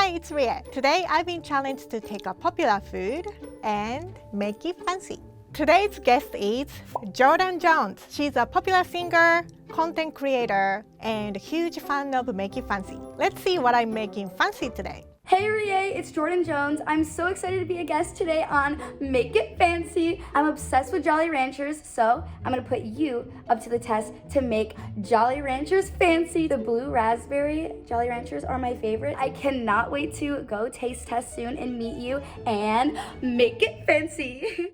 Hi, it's Rie. Today I've been challenged to take a popular food and make it fancy. Today's guest is Jordyn Jones. She's a popular singer, content creator, and a huge fan of Make It Fancy. Let's see what I'm making fancy today. Hey Rie, it's Jordyn Jones. I'm so excited to be a guest today on Make It Fancy. I'm obsessed with Jolly Ranchers, so I'm gonna put you up to the test to make Jolly Ranchers fancy. The blue raspberry Jolly Ranchers are my favorite. I cannot wait to go taste test soon and meet you and make it fancy.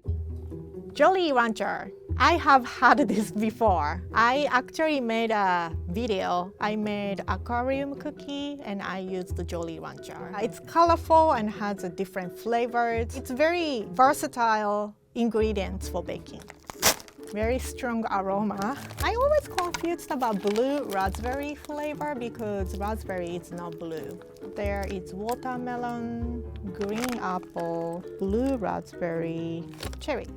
Jolly Rancher. I have had this before. I actually made a video. I made aquarium cookie and I used the Jolly Rancher. It's colorful and has a different flavors. It's very versatile ingredients for baking. Very strong aroma. I always confused about blue raspberry flavor because raspberry is not blue. There is watermelon, green apple, blue raspberry, cherry.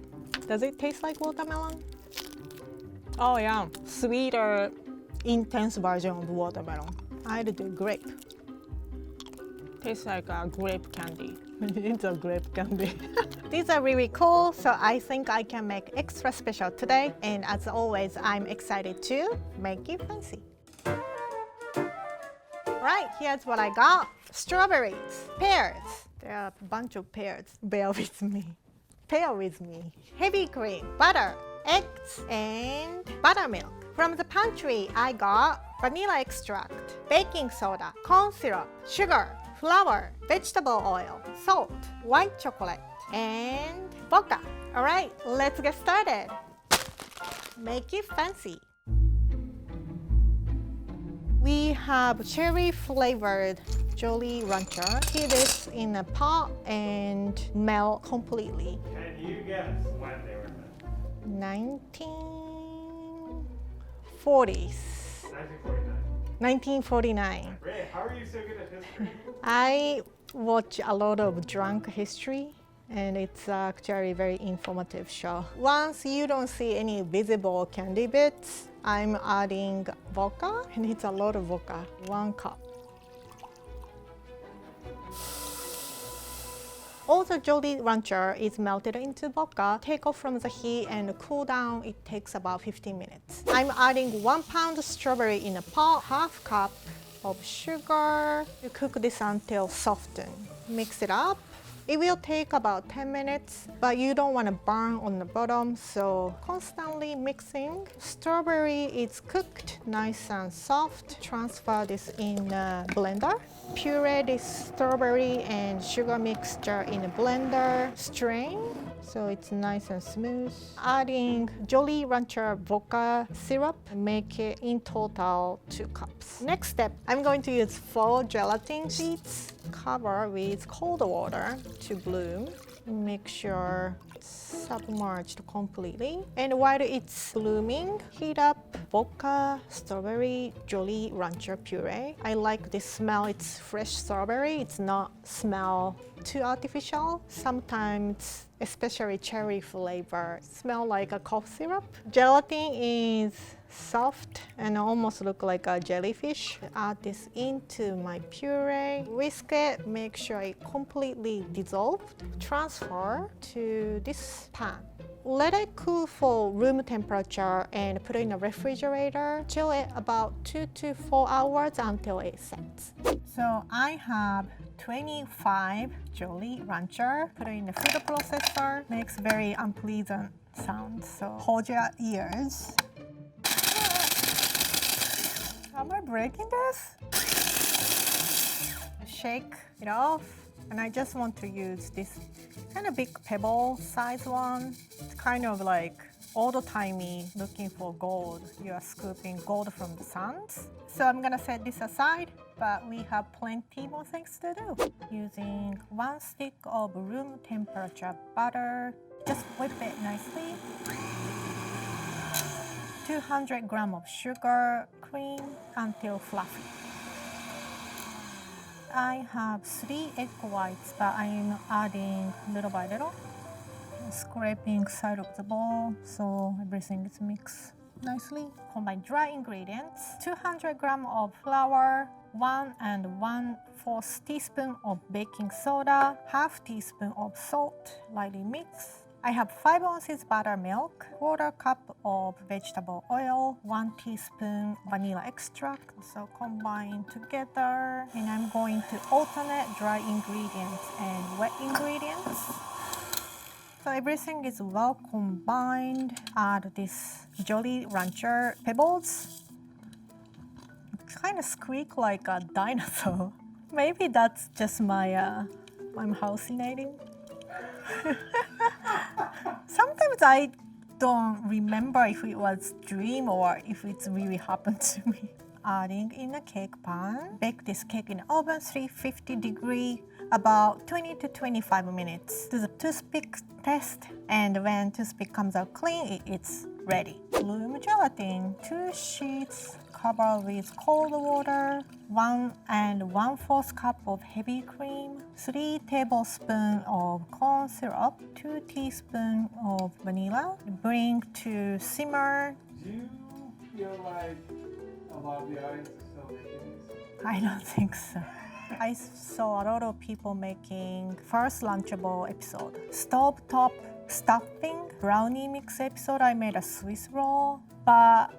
Does it taste like watermelon? Oh yeah, sweeter, intense version of watermelon. I'd do grape. Tastes like a grape candy. It's a grape candy. These are really cool, so I think I can make extra special today. And as always, I'm excited to make it fancy. Right, here's what I got. Strawberries, pears. There are a bunch of pears. Bear with me. Pair with me. Heavy cream, butter, eggs, and buttermilk. From the pantry, I got vanilla extract, baking soda, corn syrup, sugar, flour, vegetable oil, salt, white chocolate, and vodka. All right, let's get started. Make it fancy. We have cherry flavored Jolly Rancher. Heat this in a pot and melt completely. Can you guess when they were made? 1940s. 1949. 1949. Ray, how are you so good at history? I watch a lot of drunk history and it's actually a very informative show. Once you don't see any visible candy bits, I'm adding vodka, and it's a lot of vodka, 1 cup. All the Jolly Rancher is melted into vodka. Take off from the heat and cool down. It takes about 15 minutes. I'm adding 1 pound strawberry in a pot, 1/2 cup of sugar. You cook this until soften. Mix it up. It will take about 10 minutes, but you don't want to burn on the bottom, so constantly mixing. Strawberry is cooked nice and soft. Transfer this in a blender. Puree this strawberry and sugar mixture in a blender. Strain so it's nice and smooth. Adding Jolly Rancher vodka syrup, make it in total 2 cups. Next step, I'm going to use 4 gelatin sheets. Cover with cold water to bloom. Make sure it's submerged completely. And while it's blooming, heat up vodka, strawberry, Jolly Rancher puree. I like this smell. It's fresh strawberry. It's not smell too artificial. Sometimes, especially cherry flavor, smell like a cough syrup. Gelatin is soft and almost look like a jellyfish. Add this into my puree. Whisk it, make sure it completely dissolved. Transfer to this pan. Let it cool for room temperature and put it in a refrigerator. Chill it about 2 to 4 hours until it sets. So I have 25 Jolly Rancher. Put it in the food processor. Makes very unpleasant sounds, so hold your ears. Am I breaking this? Shake it off, and I just want to use this kind of big pebble size one. It's kind of like old-timey looking for gold. You are scooping gold from the sands. So I'm gonna set this aside, but we have plenty more things to do. Using 1 stick of room temperature butter, just whip it nicely. 200 grams of sugar, cream until fluffy. I have 3 egg whites, but I'm adding little by little. Scraping side of the bowl so everything is mixed nicely. Combine dry ingredients. 200 grams of flour, 1 and 1/4 teaspoon of baking soda, half teaspoon of salt, lightly mix. I have 5 ounces buttermilk, 1/4 cup of vegetable oil, 1 teaspoon vanilla extract. So combine together, and I'm going to alternate dry ingredients and wet ingredients. So everything is well combined. Add this Jolly Rancher pebbles. It kind of squeak like a dinosaur. Maybe that's just I'm hallucinating. Sometimes I don't remember if it was dream or if it's really happened to me. Adding in a cake pan. Bake this cake in oven 350 degree about 20 to 25 minutes. Do the toothpick test, and when toothpick comes out clean, it's ready. Bloom gelatin, 2 sheets, cover with cold water, 1 and 1/4 cup of heavy cream, 3 tablespoons of corn syrup, 2 teaspoons of vanilla. Bring to simmer. Do you feel like a lot of the audience is still making these? I don't think so. I saw a lot of people making first Lunchable episode. Stovetop stuffing brownie mix episode, I made a Swiss roll, but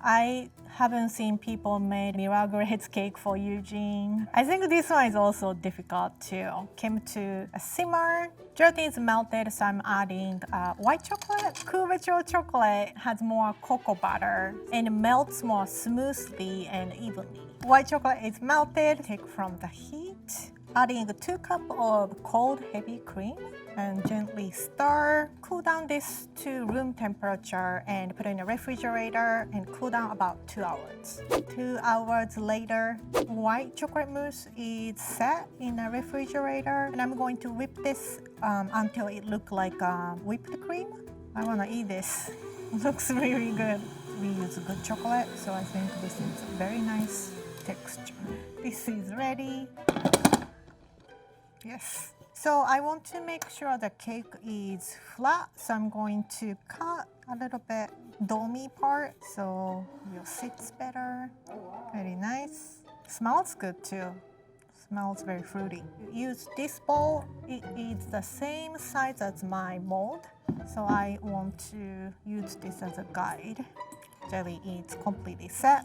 I haven't seen people make Milagre's cake for Eugene. I think this one is also difficult too. Came to a simmer. Gelatin is melted, so I'm adding white chocolate. Cookware chocolate has more cocoa butter and melts more smoothly and evenly. White chocolate is melted. Take from the heat. Adding 2 cups of cold heavy cream and gently stir. Cool down this to room temperature and put it in a refrigerator and cool down about 2 hours. 2 hours later, white chocolate mousse is set in a refrigerator, and I'm going to whip this until it looks like whipped cream. I want to eat this. It looks really good. We use good chocolate, so I think this is a very nice texture. This is ready. Yes. So I want to make sure the cake is flat, so I'm going to cut a little bit domey part so it sits better. Very nice. Smells good too. Smells very fruity. Use this bowl. It is the same size as my mold, so I want to use this as a guide. Jelly is completely set.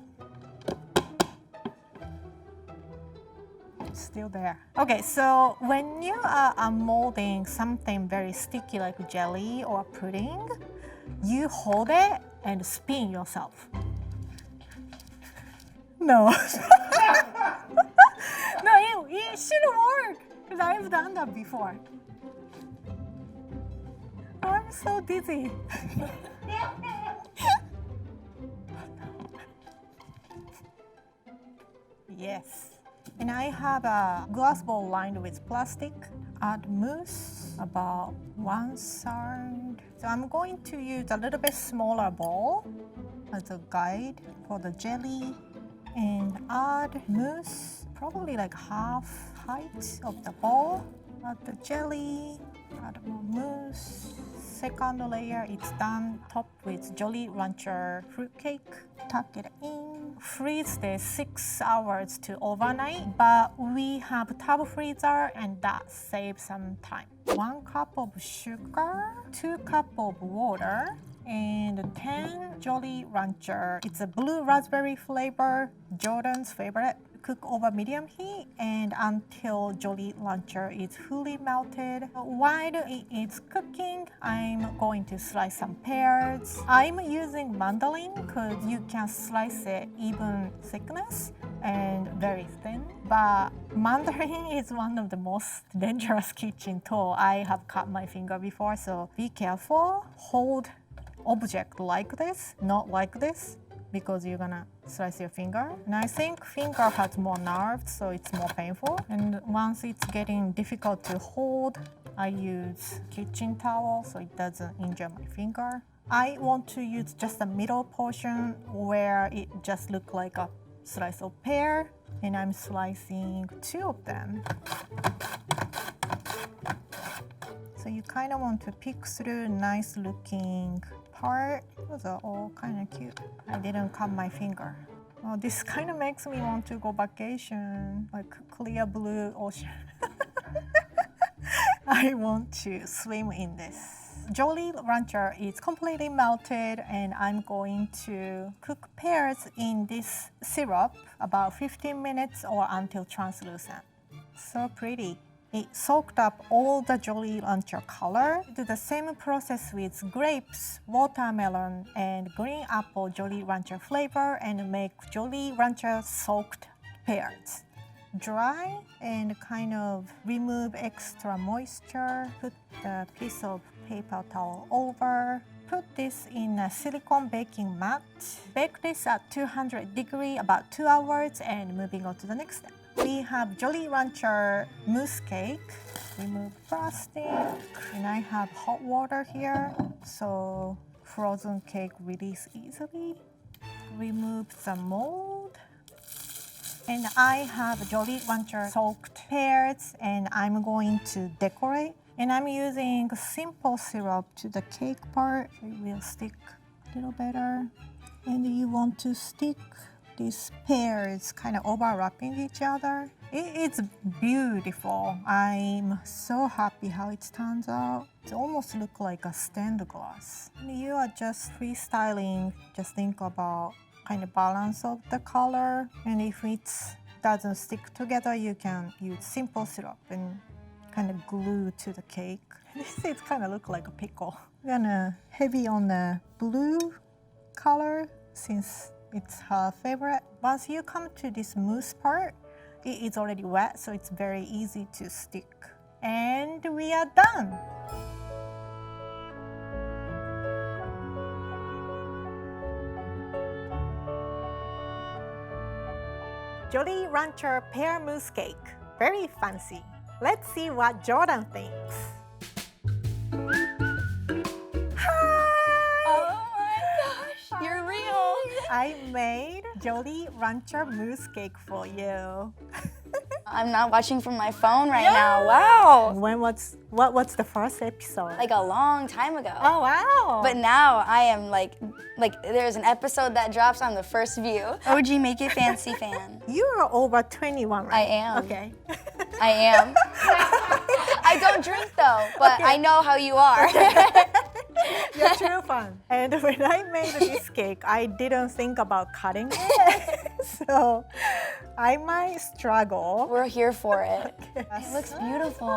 Still there. Okay, so when you are unmolding something very sticky like jelly or pudding, you hold it and spin yourself. No. No, it should work because I've done that before. I'm so dizzy. Yes. And I have a glass bowl lined with plastic. Add mousse, about 1/3. So I'm going to use a little bit smaller bowl as a guide for the jelly. And add mousse, probably like half height of the bowl. Add the jelly, add more mousse. Second layer, it's done. Topped with Jolly Rancher fruitcake. Tuck it in. Freeze this 6 hours to overnight, but we have tub freezer and that saves some time. 1 cup of sugar, 2 cups of water, and 10 Jolly Rancher. It's a blue raspberry flavor, Jordyn's favorite. Cook over medium heat and until Jolly Rancher is fully melted. While it is cooking, I'm going to slice some pears. I'm using mandolin because you can slice it even thickness and very thin. But mandarin is one of the most dangerous kitchen tool. I have cut my finger before, so be careful. Hold object like this, not like this, because you're gonna slice your finger. And I think finger has more nerves, so it's more painful. And once it's getting difficult to hold, I use kitchen towel so it doesn't injure my finger. I want to use just the middle portion where it just looks like a slice of pear, and I'm slicing 2 of them. So you kind of want to pick through nice looking part. Those are all kind of cute. I didn't cut my finger. Oh, this kind of makes me want to go vacation, like clear blue ocean. I want to swim in this. Jolly Rancher is completely melted and I'm going to cook pears in this syrup about 15 minutes or until translucent. So pretty. It soaked up all the Jolly Rancher color. Do the same process with grapes, watermelon, and green apple Jolly Rancher flavor and make Jolly Rancher soaked pears. Dry and kind of remove extra moisture. Put the piece of paper towel over. Put this in a silicone baking mat. Bake this at 200 degrees about 2 hours and moving on to the next step. We have Jolly Rancher mousse cake. Remove frosting. And I have hot water here, so frozen cake release easily. Remove the mold. And I have Jolly Rancher soaked pears and I'm going to decorate. And I'm using simple syrup to the cake part. It will stick a little better. And you want to stick these pears kind of overlapping each other. It's beautiful. I'm so happy how it turns out. It almost looks like a stained glass. And you are just freestyling. Just think about kind of balance of the color. And if it doesn't stick together, you can use simple syrup and kind of glue to the cake. This kind of look like a pickle. I'm gonna heavy on the blue color since it's her favorite. Once you come to this mousse part, it is already wet, so it's very easy to stick. And we are done. Jolly Rancher pear mousse cake. Very fancy. Let's see what Jordyn thinks. Oh my gosh, you're real. I made Jolly Rancher mousse cake for you. I'm not watching from my phone right now. Wow. What's the first episode? Like a long time ago. Oh wow. But now I am like there's an episode that drops on the first view. OG Make It Fancy fan. You are over 21, right? I am. Okay. I am. I don't drink though, but Okay. I know how you are. You're true fun. And when I made this cake, I didn't think about cutting it. So I might struggle. We're here for it. Okay. It looks beautiful.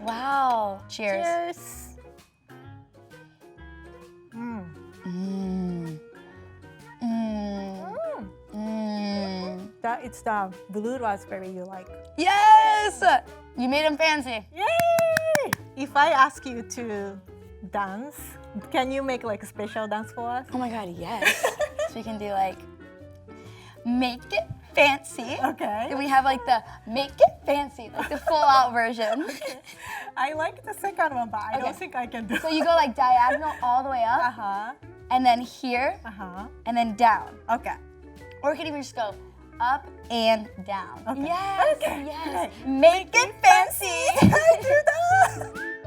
Wow. Cheers. Cheers. Mm. Mmm. Mmm. Mmm. It's the blue raspberry you like. Yes! You made them fancy. Yay! If I ask you to dance, can you make like a special dance for us? Oh my god, yes. So we can do like Make It Fancy. Okay. And we have like the Make It Fancy, like the full out version. Okay. I like the second one, but I don't think I can do it. So you go like diagonal all the way up, Uh-huh. and then here, Uh-huh. and then down. Okay. Or we can even just go up and down. Okay. Yes, Okay. yes. Okay. Make it fancy. I do that.